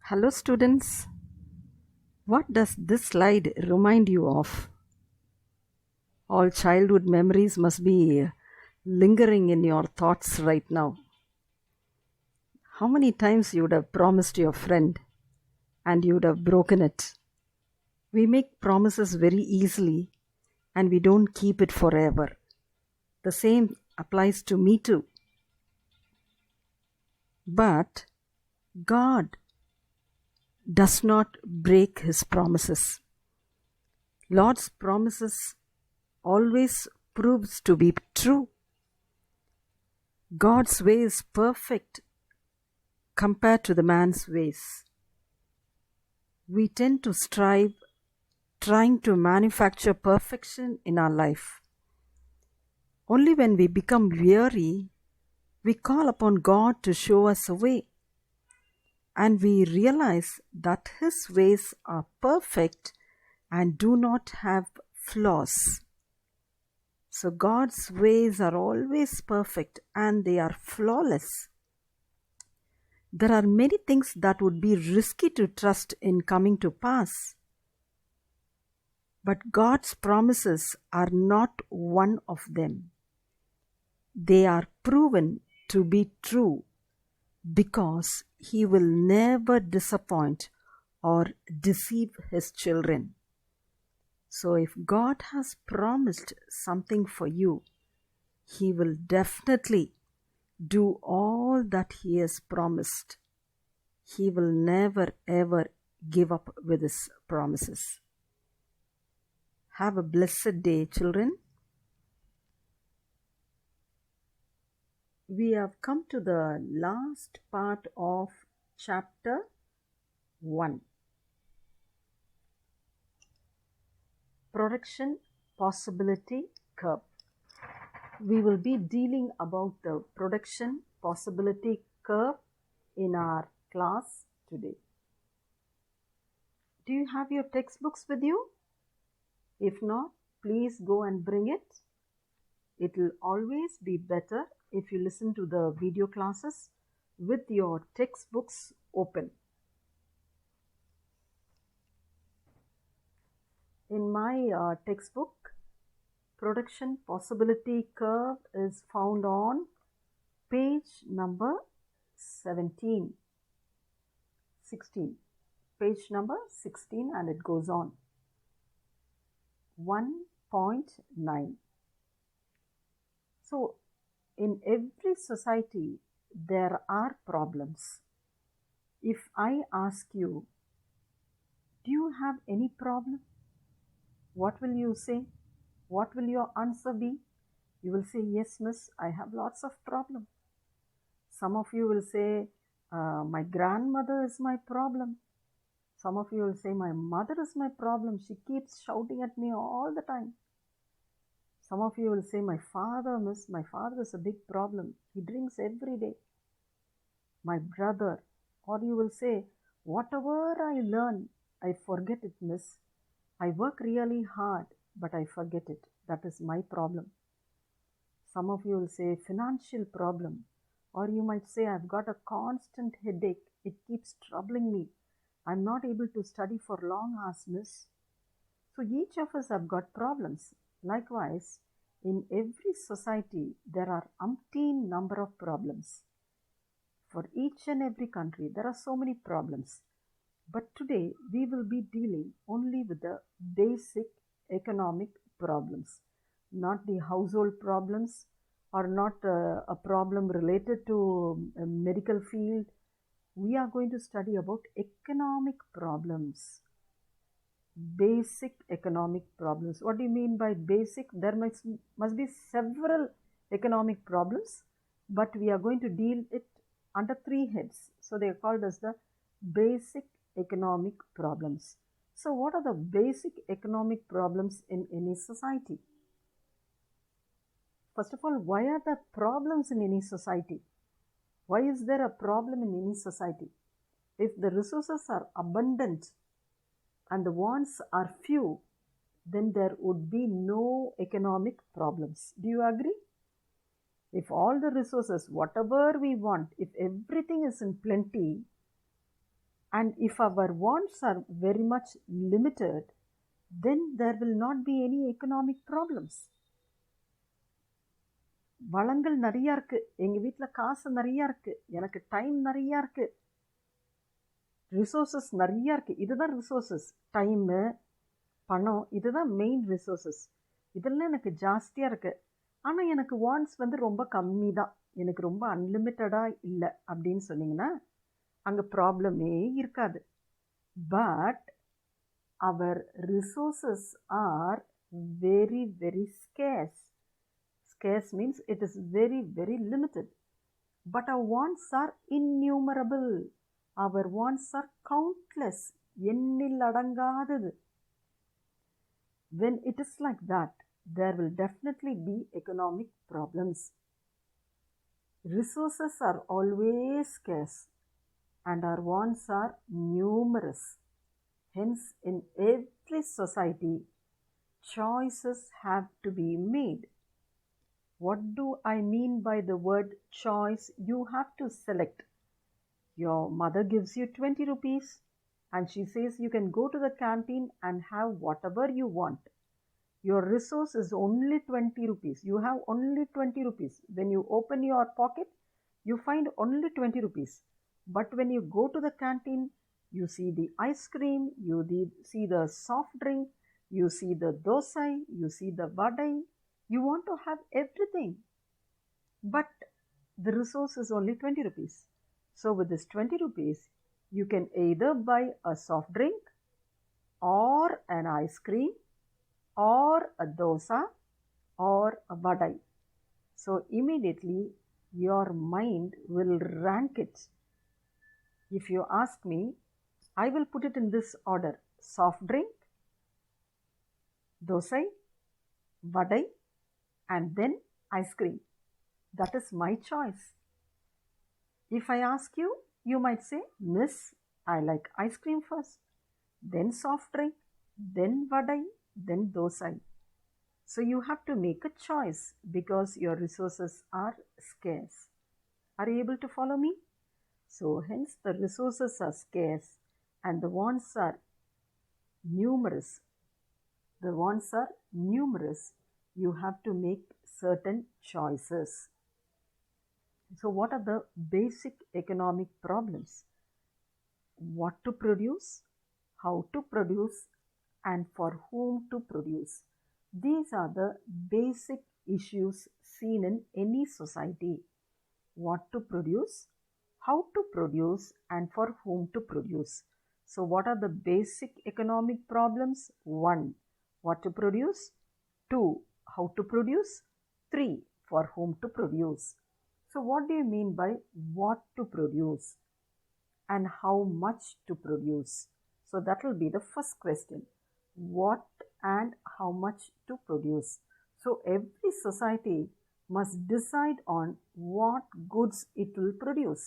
Hello, students. What does this slide remind you of? All childhood memories must be lingering in your thoughts right now. How many times you would have promised your friend and you would have broken it? We make promises very easily and we don't keep it forever. The same applies to me too. But God does not break his promises. Lord's promises always proves to be true. God's way is perfect compared to the man's ways. We tend to strive trying to manufacture perfection in our life. Only when we become weary, we call upon God to show us a way. And we realize that his ways are perfect and do not have flaws. So God's ways are always perfect and they are flawless. There are many things that would be risky to trust in coming to pass. But God's promises are not one of them. They are proven to be true because he will never disappoint or deceive his children. So if God has promised something for you, he will definitely do all that he has promised. He will never ever give up with his promises. Have a blessed day, children. We have come to the last part of chapter 1. Production possibility curve. We will be dealing about the production possibility curve in our class today. Do you have your textbooks with you? If not, please go and bring it. It will always be better if you listen to the video classes with your textbooks open. In my textbook, production possibility curve is found on page number 16, page number 16, and it goes on 1.9. So in every society there are problems. If I ask you, do you have any problem? What will you say? What will your answer be? You will say, yes, miss, I have lots of problems. Some of you will say, my grandmother is my problem. Some of you will say, my mother is my problem. She keeps shouting at me all the time. Some of you will say, my father, miss, my father is a big problem. He drinks every day. My brother. Or you will say, whatever I learn, I forget it, miss. I work really hard, but I forget it. That is my problem. Some of you will say financial problem. Or you might say, I've got a constant headache. It keeps troubling me. I'm not able to study for long hours, miss. So each of us have got problems. Likewise, in every society, there are umpteen number of problems. For each and every country, there are so many problems. But today, we will be dealing only with the basic economic problems, not the household problems or not a problem related to a medical field. We are going to study about economic problems, basic economic problems. What do you mean by basic? There must be several economic problems, but we are going to deal it under 3 heads. So they are called as the basic economic problems. So what are the basic economic problems in any society? First of all, why are there problems in any society? Why is there a problem in any society? If the resources are abundant and the wants are few, then there would be no economic problems. Do you agree? If all the resources, whatever we want, if everything is in plenty, And if our wants are very much limited, then there will not be any economic problems. வளங்கள் நிறையா இருக்கு, எங்க வீட்டில் காசு நிறையா இருக்கு, எனக்கு time நிறையா இருக்கு, ரிசோர்ஸஸ் நிறையா இருக்கு. இதுதான் ரிசோர்ஸஸ். டைமு, பணம், இதுதான் மெயின் ரிசோர்ஸஸ். இதெல்லாம் எனக்கு ஜாஸ்தியாக இருக்கு. ஆனால் எனக்கு வாண்ட்ஸ் வந்து ரொம்ப கம்மி தான், எனக்கு ரொம்ப அன்லிமிட்டடாக இல்லை அப்படின்னு சொன்னீங்கன்னா அங்கே ப்ராப்ளமே இருக்காது. But our resources are very, very scarce. Scarce means it is very, very limited. But our wants are innumerable. Our wants are countless. எண்ணில் அடங்காதது. When it is like that, there will definitely be economic problems. Resources are always scarce and our wants are numerous. Hence, in every society, choices have to be made. What do I mean by the word choice? You have to select. Your mother gives you 20 rupees and she says you can go to the canteen and have whatever you want. Your resource is only 20 rupees. You have only 20 rupees. When you open your pocket, you find only 20 rupees. But when you go to the canteen, you see the ice cream, you see the soft drink, you see the dosai, you see the vadai. You want to have everything. But the resource is only 20 rupees. So with this 20 rupees, you can either buy a soft drink or an ice cream or a dosa or a vadai. So immediately your mind will rank it. If you ask me, I will put it in this order: soft drink, dosai, vadai, and then ice cream. That is my choice. If I ask you, you might say, Miss, I like ice cream first, then soft drink, then vadai, then dosai. So you have to make a choice because your resources are scarce. Are you able to follow me? So hence the resources are scarce and the wants are numerous. The wants are numerous. You have to make certain choices. So what are the basic economic problems? What to produce, how to produce, and for whom to produce. These are the basic issues seen in any society. What to produce, how to produce, and for whom to produce. So what are the basic economic problems? 1. What to produce. 2. How to produce. 3. For whom to produce. So what do you mean by what to produce and how much to produce? So that will be the first question. What and how much to produce. So every society must decide on what goods it will produce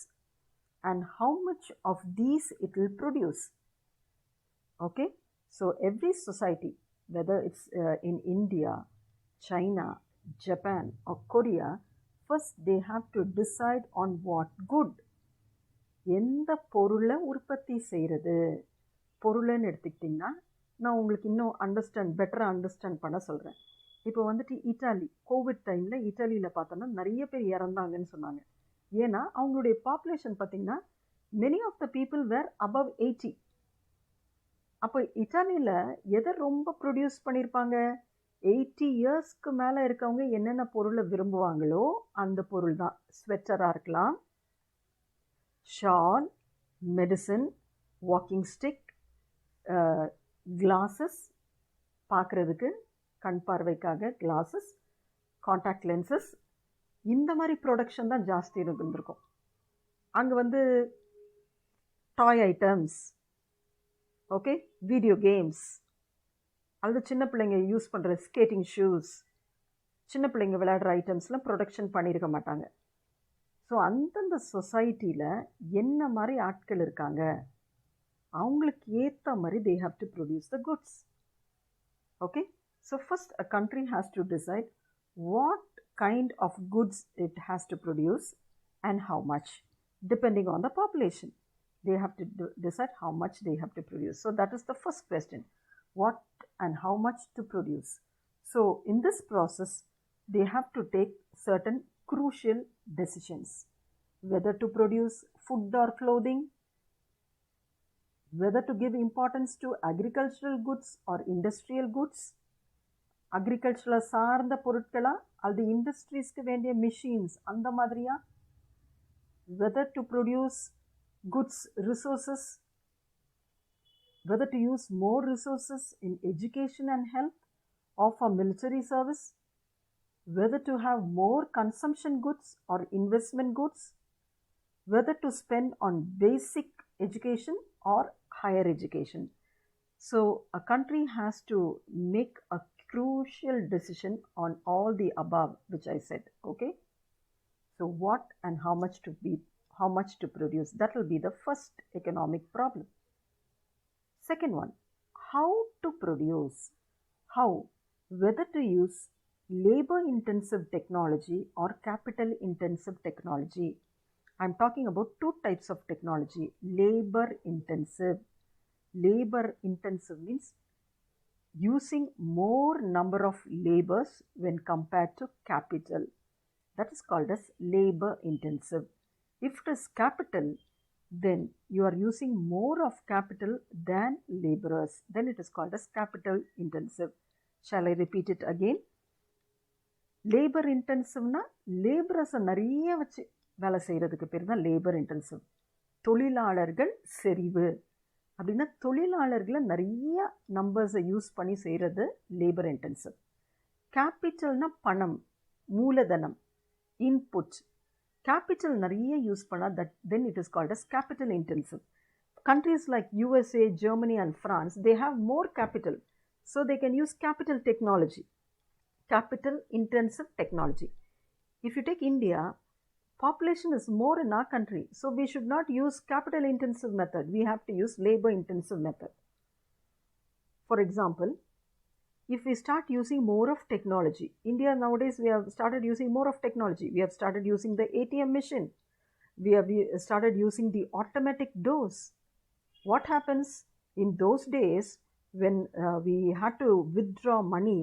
and how much of these it will produce. Okay, so every society, whether it's in India, China, Japan or Korea, first they have to decide on what good. எந்த பொருளை உற்பத்தி செய்கிறது. பொருளைன்னு எடுத்துக்கிட்டிங்கன்னா நான் உங்களுக்கு இன்னும் பெட்டராக understand பண்ண சொல்கிறேன். இப்போ வந்துட்டு இட்டாலி, கோவிட் டைமில் இட்டாலியில் பார்த்தோன்னா நிறைய பேர் இறந்தாங்கன்னு சொன்னாங்க. ஏன்னா அவங்களுடைய பாப்புலேஷன் பார்த்திங்கன்னா many of the people were above 80. அப்போ இட்டாலியில் எதை ரொம்ப ப்ரொடியூஸ் பண்ணியிருப்பாங்க? 80 இயர்ஸ்க்கு மேலே இருக்கவங்க என்னென்ன பொருளை விரும்புவாங்களோ அந்த பொருள் தான். ஸ்வெட்டராக இருக்கலாம், shawl, medicine, walking stick, glasses, பார்க்குறதுக்கு கண் பார்வைக்காக கிளாஸஸ், காண்டாக்ட் லென்சஸ், இந்த மாதிரி ப்ரொடக்ஷன் தான் ஜாஸ்தி இருந்திருக்கும். அங்கே வந்து டாய் ஐட்டம்ஸ், ஓகே, வீடியோ கேம்ஸ், அல்லது சின்ன பிள்ளைங்க யூஸ் பண்ணுற ஸ்கேட்டிங் ஷூஸ், சின்ன பிள்ளைங்க விளையாடுற ஐட்டம்ஸ்லாம் ப்ரொடக்ஷன் பண்ணியிருக்க மாட்டாங்க. ஸோ அந்தந்த சொசைட்டியில் என்ன மாதிரி ஆட்கள் இருக்காங்க, அவங்களுக்கு ஏற்ற மாதிரி they have to produce the goods. Okay, so first a country has to decide what kind of goods it has to produce and how much, depending on the population. They have to decide how much they have to produce. So that is the first question, what and how much to produce. So in this process, they have to take certain crucial decisions, whether to produce food or clothing, whether to give importance to agricultural goods or industrial goods, agricultural சார்ந்த பொருட்களா அல்லது இண்டஸ்ட்ரீஸ்க்கு வேண்டிய machines அந்த மாதிரியா, whether to produce goods resources, whether to use more resources in education and health or for military service, whether to have more consumption goods or investment goods, whether to spend on basic education or higher education. So a country has to make a crucial decision on all the above which I said. Okay, so what and how much to produce, that will be the first economic problem. Second one, how to produce, how, whether to use labor intensive technology or capital intensive technology. I'm talking about two types of technology. Labor intensive means using more number of labors when compared to capital. That is called as labor intensive. If it is capital, then you are using more of capital than laborers, then it is called as capital intensive. Shall I repeat it again? Labor intensive na laborers நிறைய வச்சு வேலை செய்கிறதுக்கு பேர் தான் labour intensive. தொழிலாளர்கள் செறிவு அப்படின்னா தொழிலாளர்களை நிறைய நம்பர்ஸை யூஸ் பண்ணி செய்கிறது லேபர் இன்டென்சிவ். கேபிட்டல்னா பணம், மூலதனம், இன்புட். கேபிட்டல் நிறைய யூஸ் பண்ணால் then it is called as capital intensive. Countries like USA, Germany and France, they have more capital, so they can use capital technology, capital intensive technology. If you take India, population is more in our country, so we should not use capital intensive method, we have to use labor intensive method. For example, if we start using more of technology, India nowadays we have started using more of technology. We have started using the ATM machine, we have started using the automatic doors. What happens in those days when we had to withdraw money,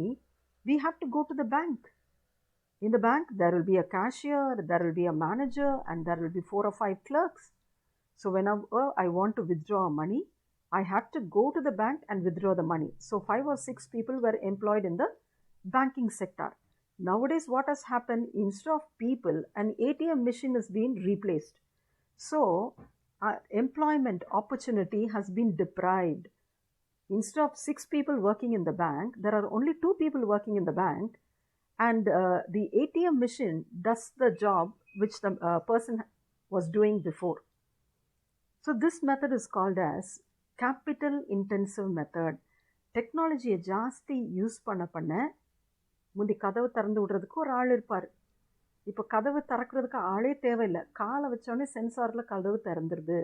we had to go to the bank. In the bank, there will be a cashier, there will be a manager, and there will be 4 or 5 clerks. So whenever I want to withdraw money, I had to go to the bank and withdraw the money. So 5 or 6 people were employed in the banking sector. Nowadays, what has happened, instead of people, an ATM machine is being replaced. So employment opportunity has been deprived. Instead of 6 people working in the bank, there are only 2 people working in the bank, and the ATM machine does the job which the person was doing before. So this method is called as capital intensive method. டெக்னாலஜியை ஜாஸ்தி use பண்ண முந்தி கதவு திறந்து விடுறதுக்கு ஒரு ஆள் இருப்பார். இப்போ கதவு திறக்கிறதுக்கு ஆளே தேவையில்லை, காலை வச்சோடனே சென்சாரில் கதவு திறந்துருது.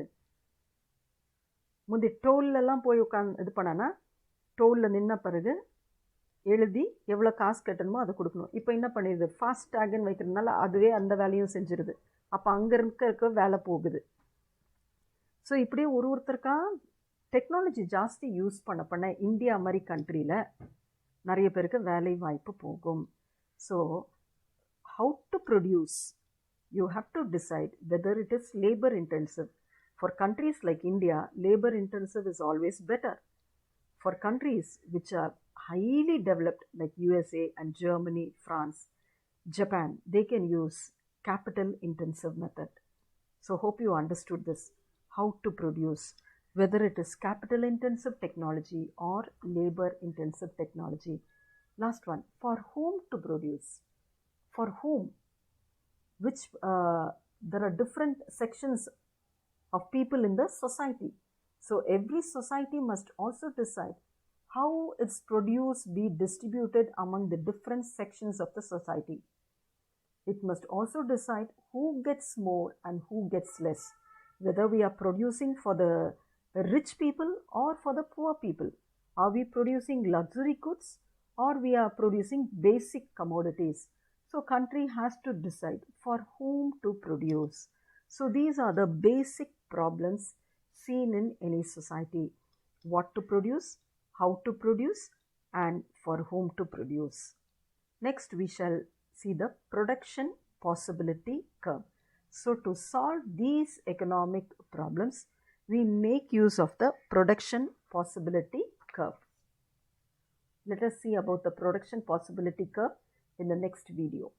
முந்தி டோல்லாம் போய் உட்காந்து இது பண்ணனா, டோலில் நின்ன பிறகு எழுதி எவ்வளோ காசு கட்டணுமோ அதை கொடுக்கணும். இப்போ என்ன பண்ணிடுது, ஃபாஸ்ட் டேக்னு வைக்கிறதுனால அதுவே அந்த வேலையும் செஞ்சிருது. அப்போ அங்கே இருக்க வேலை போகுது. ஸோ இப்படியே ஒருத்தருக்கா டெக்னாலஜி ஜாஸ்தி யூஸ் பண்ண இந்தியா மாதிரி கண்ட்ரியில் நிறைய பேருக்கு வேலை வாய்ப்பு போகும். So how to produce, you have to decide whether it is labour intensive. For countries like India, labour intensive is always better. For countries which are highly developed like USA and Germany, France, Japan, they can use capital intensive method. So hope you understood this, how to produce, whether it is capital intensive technology or labor intensive technology. Last one, for whom to produce, for whom, which there are different sections of people in the society. So every society must also decide how its produce be distributed among the different sections of the society. It must also decide who gets more and who gets less, whether we are producing for the rich people or for the poor people. Are we producing luxury goods or we are producing basic commodities? So country has to decide for whom to produce. So these are the basic problems seen in any society. What to produce, how to produce, and for whom to produce. Next, we shall see the production possibility curve. So, to solve these economic problems, we make use of the production possibility curve. Let us see about the production possibility curve in the next video.